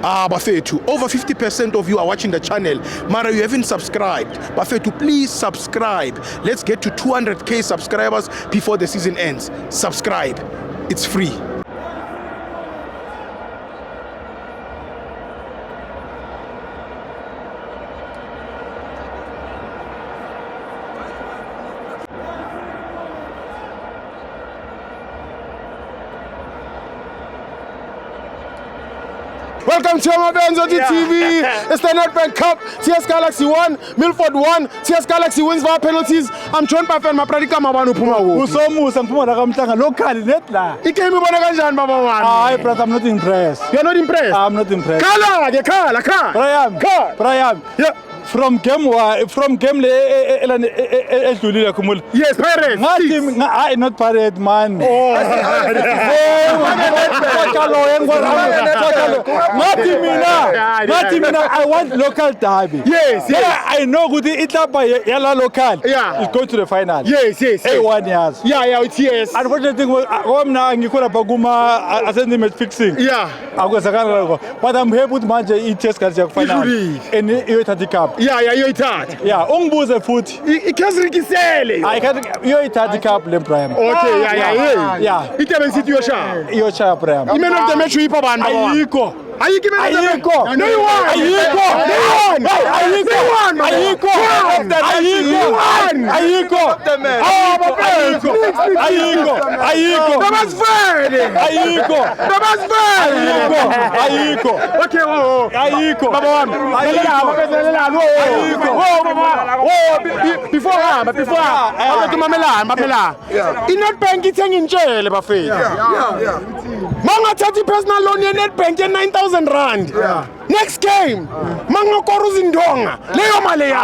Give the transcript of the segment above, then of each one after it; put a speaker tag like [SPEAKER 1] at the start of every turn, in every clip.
[SPEAKER 1] Bafethu, over 50% of you are watching the channel. Mara, you haven't subscribed. Bafethu, please subscribe. Let's get to 200k subscribers before the season ends. Subscribe. It's free. Welcome to my Benzo TV. It's the Nedbank Cup. TS Galaxy 1, Milford 1. TS Galaxy wins via penalties. I'm joined by Fan Mapradika Mabanu Pumawu.
[SPEAKER 2] Usomusa Mpuma Rakamtanga locally net la.
[SPEAKER 1] Ikemi Bonaganjan Baba Wan.
[SPEAKER 2] Hi, brother, I'm not impressed.
[SPEAKER 1] You're not impressed?
[SPEAKER 2] I'm not impressed.
[SPEAKER 1] Kala.
[SPEAKER 2] Brian.
[SPEAKER 1] Yeah.
[SPEAKER 2] From game le edlulile khumula.
[SPEAKER 1] Yes, Pirates.
[SPEAKER 2] I not Pirate man. Not mina. I want local derby.
[SPEAKER 1] Yes.
[SPEAKER 2] I know good itlapa yala local.
[SPEAKER 1] Yeah.
[SPEAKER 2] It's going to the final.
[SPEAKER 1] Yes.
[SPEAKER 2] A1 years.
[SPEAKER 1] Yeah, it's yes.
[SPEAKER 2] Unfortunately, ngikona baguma asendi match fixing.
[SPEAKER 1] Yeah.
[SPEAKER 2] But I'm here with manje iTS Galaxy final. And iyo cup.
[SPEAKER 1] Yeah, yoyithatha.
[SPEAKER 2] Yeah, ungibuze futhi.
[SPEAKER 1] Ikhazirikisele.
[SPEAKER 2] I can't yoyithatha cup le Brian.
[SPEAKER 1] Okay, yeah.
[SPEAKER 2] Itabe
[SPEAKER 1] City
[SPEAKER 2] yosha Brian.
[SPEAKER 1] Man of the match uyipha bani baba?
[SPEAKER 2] Ayikho.
[SPEAKER 1] Ayikho man of the match. No, you won. Before Nedbank ithenga intshele bafethu. Mangathatha personal loan ye Nedbank ye 9,000 rand. Next game mangakora uzindonga leyo mali ya.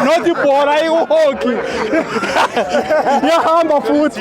[SPEAKER 1] Not the ball, I hockey. Yeah, I'm a foot.